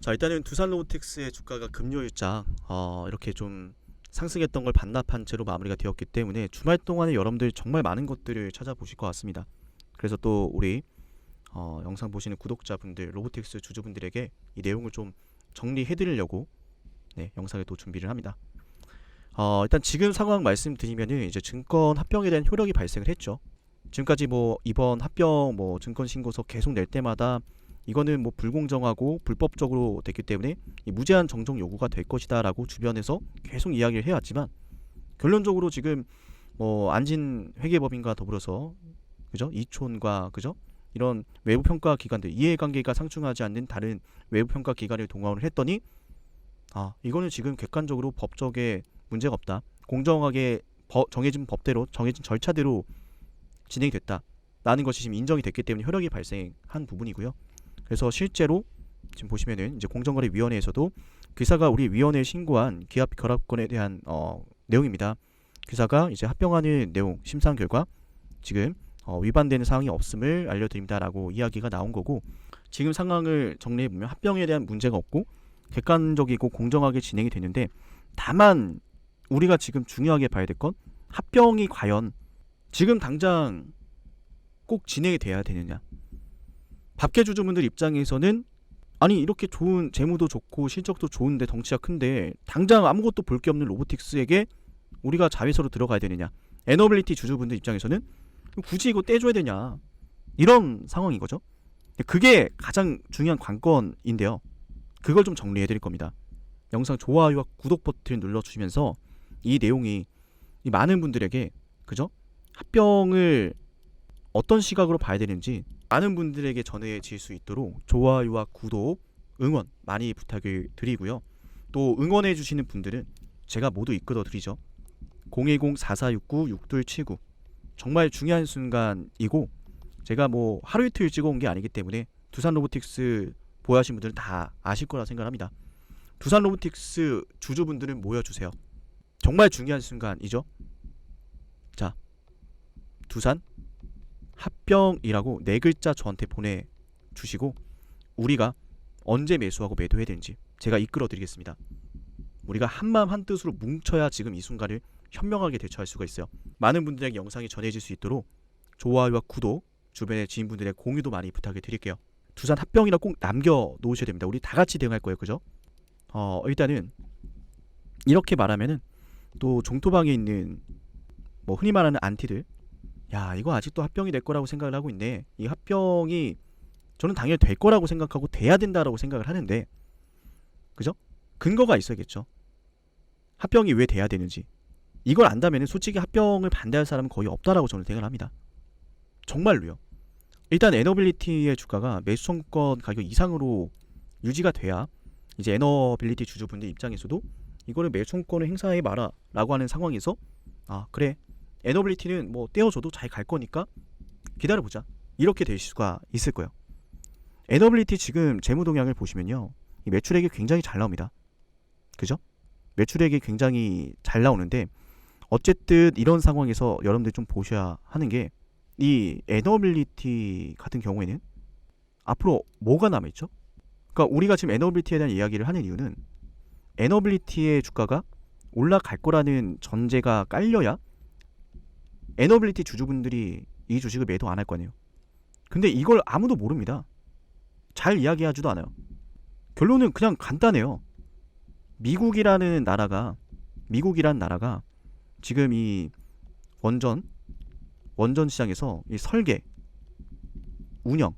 자, 일단은 두산 로보틱스의 주가가 금요일장 이렇게 좀 상승했던 걸 반납한 채로 마무리가 되었기 때문에 주말 동안에 여러분들 정말 많은 것들을 찾아보실 것 같습니다. 그래서 또 우리 영상 보시는 구독자분들, 로보틱스 주주분들에게 이 내용을 좀 정리해 드리려고 영상을 또 준비를 합니다. 일단 지금 상황 말씀드리면은 이제 증권 합병에 대한 효력이 발생을 했죠. 지금까지 뭐 이번 합병 증권 신고서 계속 낼 때마다 이거는 뭐 불공정하고 불법적으로 됐기 때문에 이 무제한 정정 요구가 될 것이다라고 주변에서 계속 이야기를 해왔지만, 결론적으로 지금 뭐 안진 회계법인과 더불어서 그죠, 이촌과 그죠, 이런 외부 평가 기관들, 이해관계가 상충하지 않는 다른 외부 평가 기관을 동원을 했더니 이거는 지금 객관적으로 법적에 문제가 없다, 공정하게 정해진 법대로 정해진 절차대로 진행이 됐다라는 것이 지금 인정이 됐기 때문에 효력이 발생한 부분이고요. 그래서 실제로 지금 보시면은 이제 공정거래위원회에서도 기사가 우리 위원회에 신고한 기업 결합권에 대한 내용입니다. 기사가 이제 합병하는 내용 심사한 결과 지금 위반되는 사항이 없음을 알려드립니다라고 이야기가 나온 거고, 지금 상황을 정리해보면 합병에 대한 문제가 없고 객관적이고 공정하게 진행이 되는데, 다만 우리가 지금 중요하게 봐야 될 건 합병이 과연 지금 당장 꼭 진행이 돼야 되느냐. 밥개 주주분들 입장에서는 아니 이렇게 좋은 재무도 좋고 실적도 좋은데 덩치가 큰데 당장 아무것도 볼 게 없는 로보틱스에게 우리가 자회사로 들어가야 되느냐. 에너빌리티 주주분들 입장에서는 굳이 이거 떼줘야 되냐, 이런 상황인 거죠. 그게 가장 중요한 관건인데요. 그걸 좀 정리해 드릴 겁니다. 영상 좋아요와 구독 버튼을 눌러주시면서 이 내용이 이 많은 분들에게 그죠, 합병을 어떤 시각으로 봐야 되는지 많은 분들에게 전해질 수 있도록 좋아요와 구독, 응원 많이 부탁을 드리고요. 또 응원해 주시는 분들은 제가 모두 이끌어 드리죠. 010-4469-6279 정말 중요한 순간이고, 제가 뭐 하루 이틀 찍어온 게 아니기 때문에 두산 로보틱스 보유하신 분들은 다 아실 거라 생각합니다. 두산 로보틱스 주주분들은 모여주세요. 정말 중요한 순간이죠. 자, 두산 합병이라고 4글자 저한테 보내주시고 우리가 언제 매수하고 매도해야 되는지 제가 이끌어 드리겠습니다. 우리가 한마음 한뜻으로 뭉쳐야 지금 이 순간을 현명하게 대처할 수가 있어요. 많은 분들에게 영상이 전해질 수 있도록 좋아요와 구독, 주변의 지인분들의 공유도 많이 부탁을 드릴게요. 두산 합병이라 꼭 남겨 놓으셔야 됩니다. 우리 다 같이 대응할 거예요. 그죠? 일단은 이렇게 말하면은 또 종토방에 있는 뭐 흔히 말하는 안티들, 야 이거 아직도 합병이 될 거라고 생각을 하고 있네. 이 합병이 저는 당연히 될 거라고 생각하고 돼야 된다라고 생각을 하는데, 그죠? 근거가 있어야겠죠. 합병이 왜 돼야 되는지 이걸 안다면 솔직히 합병을 반대할 사람은 거의 없다라고 저는 생각을 합니다. 정말로요. 일단 에너빌리티의 주가가 매수청권 가격 이상으로 유지가 돼야 이제 에너빌리티 주주분들 입장에서도 이거를 매수청권을 행사해 마라 라고 하는 상황에서 그래, 에너빌리티는 뭐 떼어줘도 잘 갈 거니까 기다려보자, 이렇게 될 수가 있을 거예요. 에너빌리티 지금 재무 동향을 보시면요, 이 매출액이 굉장히 잘 나옵니다. 그죠? 매출액이 굉장히 잘 나오는데, 어쨌든 이런 상황에서 여러분들 좀 보셔야 하는 게, 이 에너빌리티 같은 경우에는 앞으로 뭐가 남아있죠? 그러니까 우리가 지금 에너빌리티에 대한 이야기를 하는 이유는 에너빌리티의 주가가 올라갈 거라는 전제가 깔려야 에너빌리티 주주분들이 이 주식을 매도 안 할 거 아니에요. 근데 이걸 아무도 모릅니다. 잘 이야기하지도 않아요. 결론은 그냥 간단해요. 미국이라는 나라가 지금 이 원전 시장에서 이 설계, 운영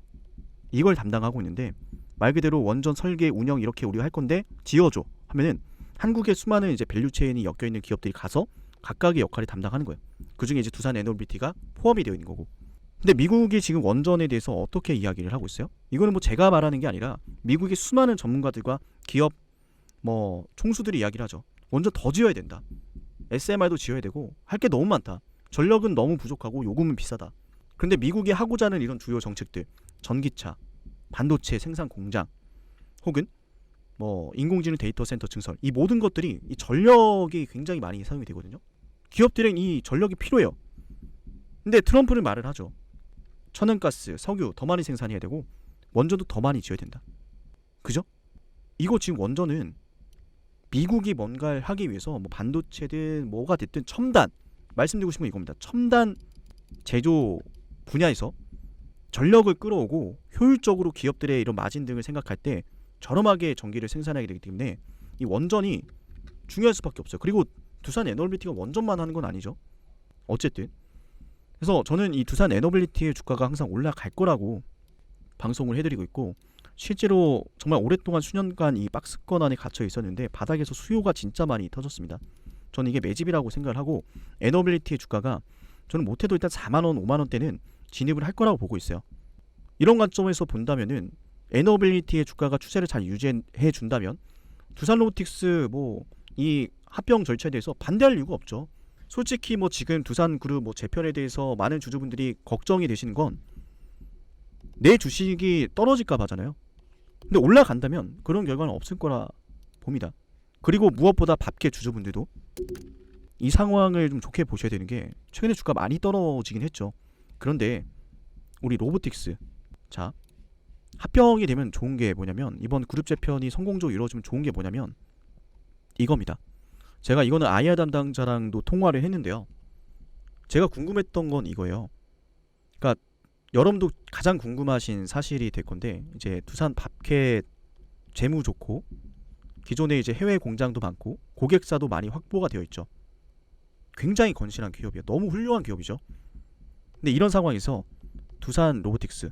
이걸 담당하고 있는데, 말 그대로 원전 설계, 운영 이렇게 우리가 할 건데 지어줘 하면은 한국의 수많은 이제 밸류체인이 엮여 있는 기업들이 가서 각각의 역할을 담당하는 거예요. 그 중에 이제 두산 에너빌리티가 포함이 되어 있는 거고. 근데 미국이 지금 원전에 대해서 어떻게 이야기를 하고 있어요? 이거는 뭐 제가 말하는 게 아니라 미국의 수많은 전문가들과 기업 총수들이 이야기를 하죠. 원전 더 지어야 된다. SMR도 지어야 되고 할 게 너무 많다. 전력은 너무 부족하고 요금은 비싸다. 그런데 미국이 하고자 하는 이런 주요 정책들, 전기차, 반도체 생산 공장, 혹은 뭐 인공지능 데이터 센터 증설, 이 모든 것들이 이 전력이 굉장히 많이 사용이 되거든요. 기업들은 이 전력이 필요해요. 근데 트럼프는 말을 하죠. 천연가스, 석유 더 많이 생산해야 되고 원전도 더 많이 지어야 된다. 그죠? 이거 지금 원전은 미국이 뭔가를 하기 위해서 뭐 반도체든 뭐가 됐든 첨단, 말씀드리고 싶은 건 이겁니다. 첨단 제조 분야에서 전력을 끌어오고 효율적으로 기업들의 이런 마진 등을 생각할 때 저렴하게 전기를 생산하게 되기 때문에 이 원전이 중요할 수밖에 없어요. 그리고 두산 에너빌리티가 원전만 하는 건 아니죠. 어쨌든 그래서 저는 이 두산 에너빌리티의 주가가 항상 올라갈 거라고 방송을 해드리고 있고, 실제로 정말 오랫동안 수년간 이 박스권 안에 갇혀 있었는데 바닥에서 수요가 진짜 많이 터졌습니다. 저는 이게 매집이라고 생각을 하고, 에너빌리티의 주가가 저는 못해도 일단 4만원 5만원대는 진입을 할 거라고 보고 있어요. 이런 관점에서 본다면은 에너빌리티의 주가가 추세를 잘 유지해 준다면 두산로보틱스 뭐 이 합병 절차에 대해서 반대할 이유가 없죠. 솔직히 뭐 지금 두산그룹 뭐 재편에 대해서 많은 주주분들이 걱정이 되시는 건 내 주식이 떨어질까 봐잖아요. 근데 올라간다면 그런 결과는 없을 거라 봅니다. 그리고 무엇보다 밥캐 주주분들도 이 상황을 좀 좋게 보셔야 되는 게, 최근에 주가 많이 떨어지긴 했죠. 그런데 우리 로보틱스, 자, 합병이 되면 좋은 게 뭐냐면, 이번 그룹 재편이 성공적으로 이루어지면 좋은 게 뭐냐면 이겁니다. 제가 이거는 아이아 담당자랑도 통화를 했는데요. 제가 궁금했던 건 이거예요. 그러니까 여러분도 가장 궁금하신 사실이 될 건데, 이제 두산 밥캐 재무 좋고 기존에 이제 해외 공장도 많고 고객사도 많이 확보가 되어 있죠. 굉장히 건실한 기업이에요. 너무 훌륭한 기업이죠. 근데 이런 상황에서 두산 로보틱스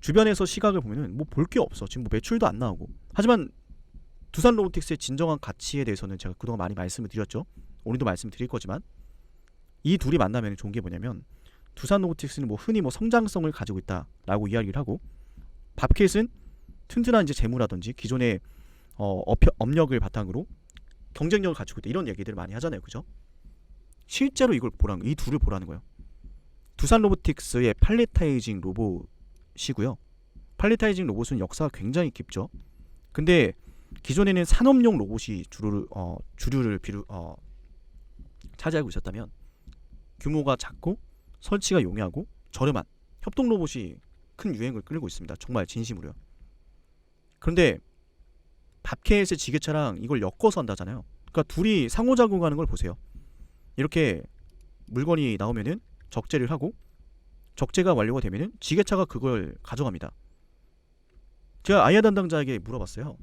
주변에서 시각을 보면은 뭐 볼 게 없어. 지금 뭐 매출도 안 나오고. 하지만 두산 로보틱스의 진정한 가치에 대해서는 제가 그동안 많이 말씀을 드렸죠. 오늘도 말씀드릴 거지만, 이 둘이 만나면 좋은 게 뭐냐면, 두산 로보틱스는 뭐 흔히 뭐 성장성을 가지고 있다라고 이야기를 하고, 밥캣은 튼튼한 이제 재무라든지 기존의 업력을 바탕으로 경쟁력을 갖추고 있다, 이런 얘기들을 많이 하잖아요, 그죠? 실제로 이걸 보라는 거예요. 이 둘을 보라는 거예요. 두산 로보틱스의 팔레타이징 로봇이고요. 팔레타이징 로봇은 역사가 굉장히 깊죠. 근데 기존에는 산업용 로봇이 주류를 차지하고 있었다면, 규모가 작고 설치가 용이하고 저렴한 협동 로봇이 큰 유행을 끌고 있습니다. 정말 진심으로요. 그런데 밥캣의 지게차랑 이걸 엮어서 한다잖아요. 그러니까 둘이 상호작용하는 걸 보세요. 이렇게 물건이 나오면은 적재를 하고, 적재가 완료가 되면은 지게차가 그걸 가져갑니다. 제가 아이아 담당자에게 물어봤어요.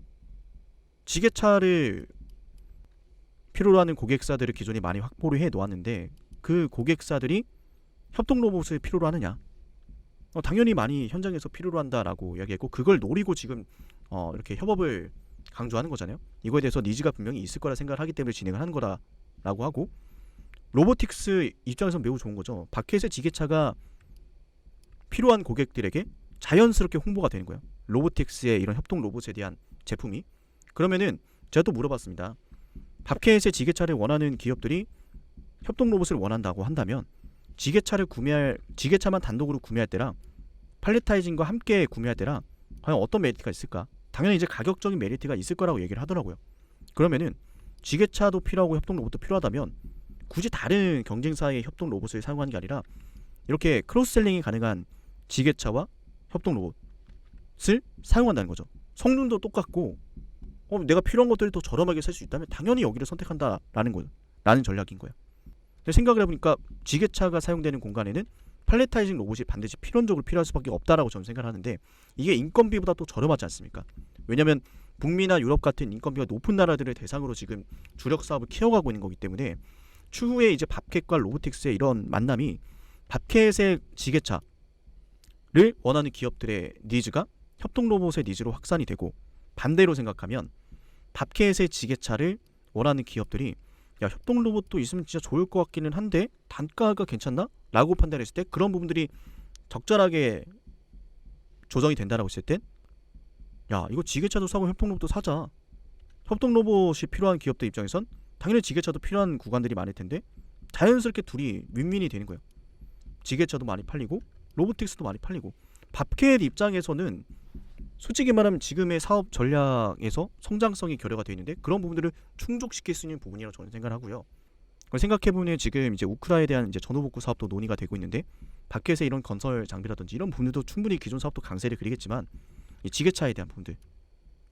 지게차를 필요로 하는 고객사들을 기존에 많이 확보를 해 놓았는데 그 고객사들이 협동 로봇을 필요로 하느냐? 당연히 많이 현장에서 필요로 한다라고 이야기했고, 그걸 노리고 지금 이렇게 협업을 강조하는 거잖아요. 이거에 대해서 니즈가 분명히 있을 거라 생각을 하기 때문에 진행을 하는 거라고 하고, 로보틱스 입장에서 매우 좋은 거죠. 밥캣의 지게차가 필요한 고객들에게 자연스럽게 홍보가 되는 거예요. 로보틱스의 이런 협동 로봇에 대한 제품이. 그러면은 제가 또 물어봤습니다. 밥캣의 지게차를 원하는 기업들이 협동 로봇을 원한다고 한다면, 지게차만 단독으로 구매할 때랑 팔레타이징과 함께 구매할 때랑 과연 어떤 메리트가 있을까? 당연히 이제 가격적인 메리트가 있을 거라고 얘기를 하더라고요. 그러면은 지게차도 필요하고 협동 로봇도 필요하다면 굳이 다른 경쟁사의 협동 로봇을 사용하는 게 아니라 이렇게 크로스셀링이 가능한 지게차와 협동 로봇을 사용한다는 거죠. 성능도 똑같고 내가 필요한 것들을 더 저렴하게 살 수 있다면 당연히 여기를 선택한다라는 거예요. 라는 전략인 거예요. 근데 생각을 해보니까 지게차가 사용되는 공간에는 팔레타이징 로봇이 반드시 필연적으로 필요할 수밖에 없다라고 저는 생각을 하는데, 이게 인건비보다 또 저렴하지 않습니까? 왜냐면 북미나 유럽 같은 인건비가 높은 나라들을 대상으로 지금 주력 사업을 키워가고 있는 거기 때문에, 추후에 이제 밥캣과 로보틱스의 이런 만남이 밥캣의 지게차를 원하는 기업들의 니즈가 협동 로봇의 니즈로 확산이 되고, 반대로 생각하면 밥캣의 지게차를 원하는 기업들이 야, 협동 로봇도 있으면 진짜 좋을 것 같기는 한데 단가가 괜찮나? 라고 판단했을 때, 그런 부분들이 적절하게 조정이 된다라고 했을 땐, 야, 이거 지게차도 사고 협동 로봇도 사자. 협동 로봇이 필요한 기업들 입장에선 당연히 지게차도 필요한 구간들이 많을 텐데 자연스럽게 둘이 윈윈이 되는 거예요. 지게차도 많이 팔리고 로보틱스도 많이 팔리고. 밥캣 입장에서는 솔직히 말하면 지금의 사업 전략에서 성장성이 결여가 되어 있는데 그런 부분들을 충족시킬 수 있는 부분이라고 저는 생각을 하고요. 그걸 생각해보면 지금 이제 우크라에 대한 이제 전후복구 사업도 논의가 되고 있는데, 밖에서 이런 건설 장비라든지 이런 부분들도 충분히 기존 사업도 강세를 그리겠지만 이 지게차에 대한 부분들,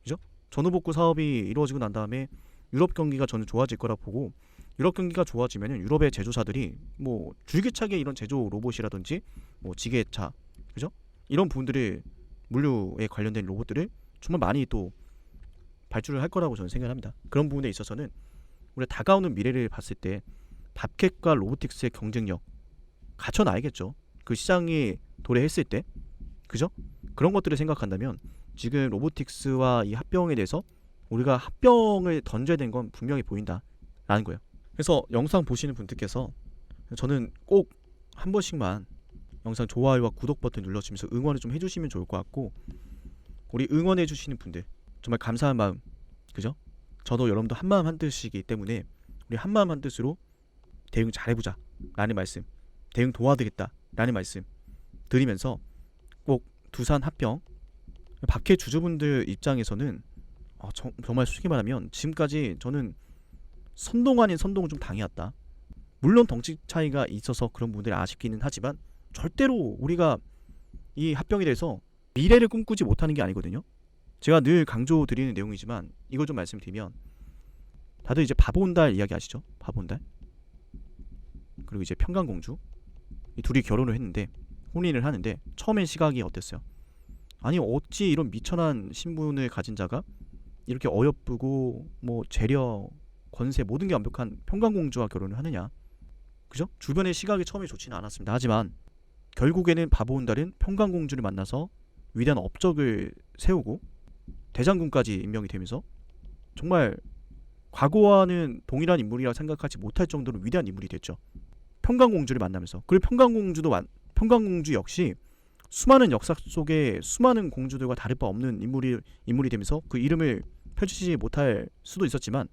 그죠? 전후복구 사업이 이루어지고 난 다음에 유럽 경기가 저는 좋아질 거라 보고, 유럽 경기가 좋아지면은 유럽의 제조사들이 뭐 줄기차게 이런 제조 로봇이라든지 뭐 지게차, 그죠? 이런 부분들을, 물류에 관련된 로봇들을 정말 많이 또 발주를 할 거라고 저는 생각을 합니다. 그런 부분에 있어서는 우리가 다가오는 미래를 봤을 때 밥캣과 로보틱스의 경쟁력 갖춰놔야겠죠. 그 시장이 도래했을 때, 그죠? 그런 것들을 생각한다면 지금 로보틱스와 이 합병에 대해서 우리가 합병을 던져야 되는 건 분명히 보인다라는 거예요. 그래서 영상 보시는 분들께서 저는 꼭 한 번씩만 영상 좋아요와 구독 버튼 눌러주시면서 응원을 좀 해주시면 좋을 것 같고, 우리 응원해 주시는 분들 정말 감사한 마음, 그죠? 저도 여러분도 한마음 한뜻이기 때문에 우리 한마음 한뜻으로 대응 잘해보자 라는 말씀, 대응 도와드리겠다 라는 말씀 드리면서, 꼭 두산 합병 박해 주주분들 입장에서는 정말 솔직히 말하면 지금까지 저는 선동 아닌 선동을 좀 당해왔다. 물론 덩치 차이가 있어서 그런 부분들이 아쉽기는 하지만 절대로 우리가 이 합병에 대해서 미래를 꿈꾸지 못하는 게 아니거든요. 제가 늘 강조드리는 내용이지만 이걸 좀 말씀드리면, 다들 이제 바보온달 이야기 아시죠? 바보온달, 그리고 이제 평강공주, 이 둘이 결혼을 했는데, 혼인을 하는데 처음엔 시각이 어땠어요? 아니 어찌 이런 미천한 신분을 가진 자가 이렇게 어여쁘고 뭐 재력, 권세 모든 게 완벽한 평강공주와 결혼을 하느냐, 그죠? 주변의 시각이 처음에 좋지는 않았습니다. 하지만 결국에는 바보온달은 평강공주를 만나서 위대한 업적을 세우고 대장군까지 임명이 되면서 정말 과거와는 동일한 인물이라 생각하지 못할 정도로 위대한 인물이 됐죠. 평강공주를 만나면서. 그리고 평강공주 역시 수많은 역사 속에 수많은 공주들과 다를 바 없는 인물이 되면서 그 이름을 펼치지 못할 수도 있었지만,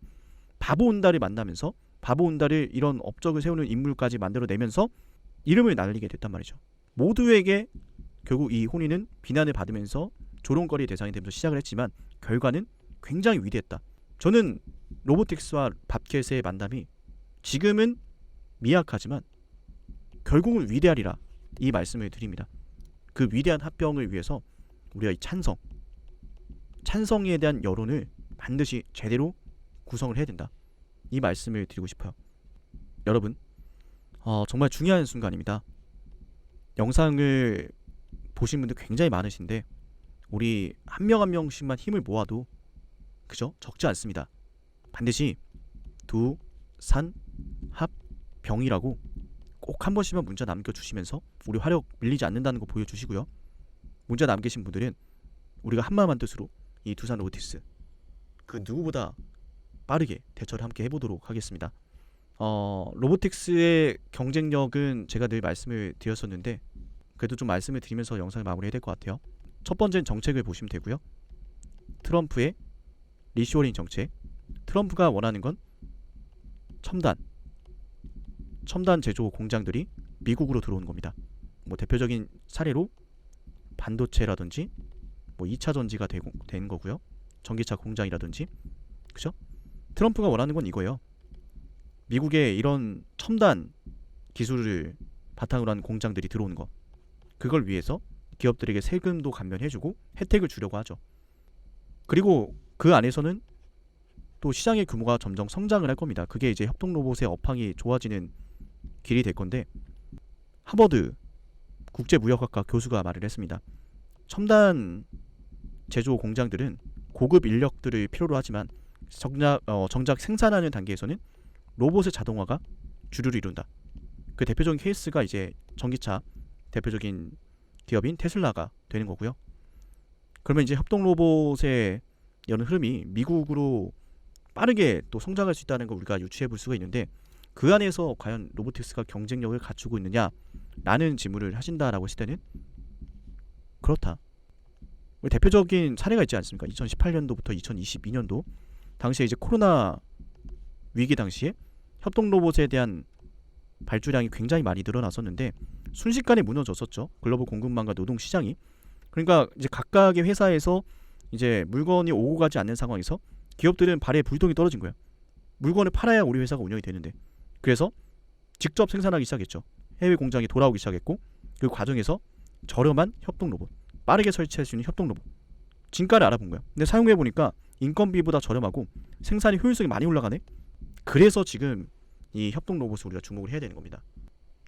바보온달을 만나면서 바보온달을 이런 업적을 세우는 인물까지 만들어내면서 이름을 날리게 됐단 말이죠. 모두에게 결국 이 혼인은 비난을 받으면서 조롱거리의 대상이 되면서 시작을 했지만 결과는 굉장히 위대했다. 저는 로보틱스와 밥캣의 만남이 지금은 미약하지만 결국은 위대하리라, 이 말씀을 드립니다. 그 위대한 합병을 위해서 우리가 이 찬성에 대한 여론을 반드시 제대로 구성을 해야 된다, 이 말씀을 드리고 싶어요. 여러분, 정말 중요한 순간입니다. 영상을 보신 분들 굉장히 많으신데 우리 한 명 한 명씩만 힘을 모아도, 그죠? 적지 않습니다. 반드시 두산합병이라고 꼭 한 번씩만 문자 남겨주시면서 우리 화력 밀리지 않는다는 거 보여주시고요. 문자 남기신 분들은 우리가 한마음 한뜻으로 이 두산 로보틱스 그 누구보다 빠르게 대처를 함께 해보도록 하겠습니다. 로보틱스의 경쟁력은 제가 늘 말씀을 드렸었는데 그래도 좀 말씀을 드리면서 영상을 마무리해야 될 것 같아요. 첫 번째는 정책을 보시면 되고요. 트럼프의 리쇼어링 정책. 트럼프가 원하는 건 첨단 제조 공장들이 미국으로 들어오는 겁니다. 뭐 대표적인 사례로 반도체라든지 뭐 2차 전지가 되는 거고요. 전기차 공장이라든지, 그죠? 트럼프가 원하는 건 이거예요. 미국에 이런 첨단 기술을 바탕으로 한 공장들이 들어오는 거. 그걸 위해서 기업들에게 세금도 감면해주고 혜택을 주려고 하죠. 그리고 그 안에서는 또 시장의 규모가 점점 성장을 할 겁니다. 그게 이제 협동로봇의 업황이 좋아지는 길이 될 건데, 하버드 국제무역학과 교수가 말을 했습니다. 첨단 제조 공장들은 고급 인력들을 필요로 하지만 정작 생산하는 단계에서는 로봇의 자동화가 주류를 이룬다. 그 대표적인 케이스가 이제 전기차 대표적인 기업인 테슬라가 되는 거고요. 그러면 이제 협동로봇의 이런 흐름이 미국으로 빠르게 또 성장할 수 있다는 걸 우리가 유추해 볼 수가 있는데, 그 안에서 과연 로보틱스가 경쟁력을 갖추고 있느냐라는 질문을 하신다라고 했을 때는 그렇다. 대표적인 사례가 있지 않습니까? 2018년도부터 2022년도 당시에 이제 코로나 위기 당시에 협동로봇에 대한 발주량이 굉장히 많이 늘어났었는데 순식간에 무너졌었죠. 글로벌 공급망과 노동시장이. 그러니까 이제 각각의 회사에서 이제 물건이 오고 가지 않는 상황에서 기업들은 발에 불똥이 떨어진 거예요. 물건을 팔아야 우리 회사가 운영이 되는데. 그래서 직접 생산하기 시작했죠. 해외 공장이 돌아오기 시작했고, 그 과정에서 저렴한 협동로봇, 빠르게 설치할 수 있는 협동로봇 진가를 알아본 거예요. 근데 사용해보니까 인건비보다 저렴하고 생산이 효율성이 많이 올라가네. 그래서 지금 이 협동 로봇을 우리가 주목을 해야 되는 겁니다.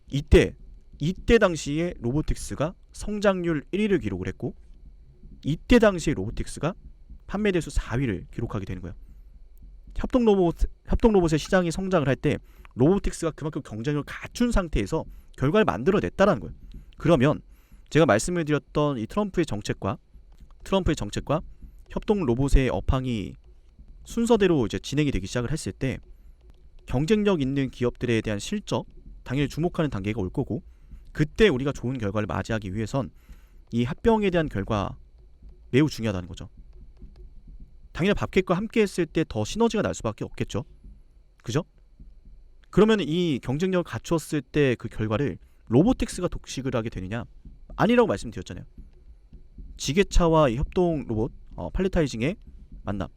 이때 당시에 로보틱스가 성장률 1위를 기록을 했고, 이때 당시에 로보틱스가 판매 대수 4위를 기록하게 되는 거예요. 협동 로봇의 시장이 성장을 할 때 로보틱스가 그만큼 경쟁력을 갖춘 상태에서 결과를 만들어냈다라는 거예요. 그러면 제가 말씀을 드렸던 이 트럼프의 정책과 협동 로봇의 업황이 순서대로 이제 진행이 되기 시작을 했을 때 경쟁력 있는 기업들에 대한 실적, 당연히 주목하는 단계가 올 거고, 그때 우리가 좋은 결과를 맞이하기 위해선 이 합병에 대한 결과 매우 중요하다는 거죠. 당연히 밥캣과 함께 했을 때 더 시너지가 날 수밖에 없겠죠. 그죠? 그러면 이 경쟁력을 갖추었을 때 그 결과를 로보틱스가 독식을 하게 되느냐? 아니라고 말씀드렸잖아요. 지게차와 이 협동 로봇, 팔레타이징의 만남.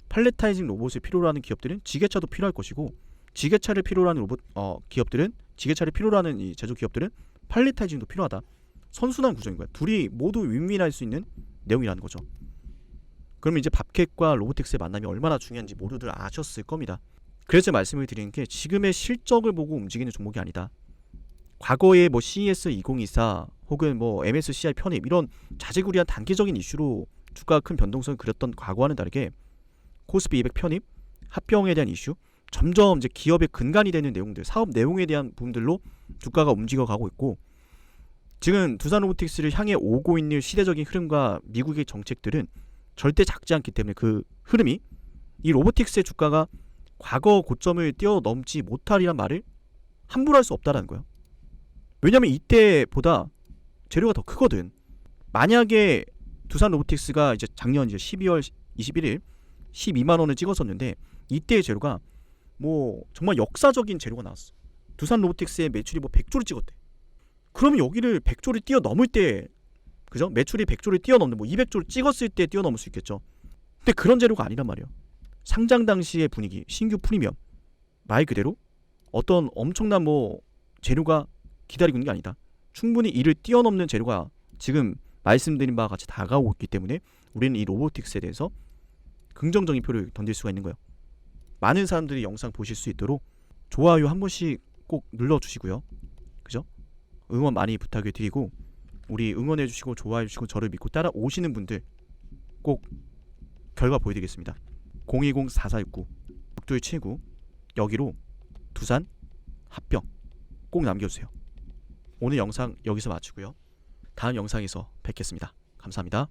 팔레타이징 로봇을 필요로 하는 기업들은 지게차도 필요할 것이고, 지게차를 필요로 하는 지게차를 필요로 하는 이 제조 기업들은 팔레타이징도 필요하다. 선순환 구조인 거야. 둘이 모두 윈윈할 수 있는 내용이라는 거죠. 그러면 이제 밥캣과 로보틱스의 만남이 얼마나 중요한지 모두들 아셨을 겁니다. 그래서 말씀을 드리는 게 지금의 실적을 보고 움직이는 종목이 아니다. 과거에 뭐 CES 2024 혹은 뭐 MSCI 편입 이런 자지구리한 단기적인 이슈로 주가가 큰 변동성을 그렸던 과거와는 다르게 코스피 200 편입, 합병에 대한 이슈, 점점 이제 기업의 근간이 되는 내용들, 사업 내용에 대한 부분들로 주가가 움직여가고 있고, 지금 두산 로보틱스를 향해 오고 있는 시대적인 흐름과 미국의 정책들은 절대 작지 않기 때문에 그 흐름이 이 로보틱스의 주가가 과거 고점을 뛰어넘지 못하리란 말을 함부로 할 수 없다라는 거예요. 왜냐면 이때보다 재료가 더 크거든. 만약에 두산 로보틱스가 이제 작년 이제 12월 21일 12만 원을 찍었었는데 이때의 재료가 뭐 정말 역사적인 재료가 나왔어. 두산 로보틱스의 매출이 뭐 100조를 찍었대. 그러면 여기를 100조를 뛰어넘을 때, 그죠? 매출이 100조를 뛰어넘는 뭐 200조를 찍었을 때 뛰어넘을 수 있겠죠. 근데 그런 재료가 아니란 말이에요. 상장 당시의 분위기, 신규 프리미엄, 말 그대로 어떤 엄청난 뭐 재료가 기다리고 있는 게 아니다. 충분히 이를 뛰어넘는 재료가 지금 말씀드린 바와 같이 다가오고 있기 때문에 우리는 이 로보틱스에 대해서 긍정적인 표를 던질 수가 있는 거예요. 많은 사람들이 영상 보실 수 있도록 좋아요 한 번씩 꼭 눌러주시고요. 그죠? 응원 많이 부탁을 드리고, 우리 응원해주시고 좋아해주시고 저를 믿고 따라오시는 분들 꼭 결과 보여드리겠습니다. 010-4469 6279 여기로 두산 합병 꼭 남겨주세요. 오늘 영상 여기서 마치고요. 다음 영상에서 뵙겠습니다. 감사합니다.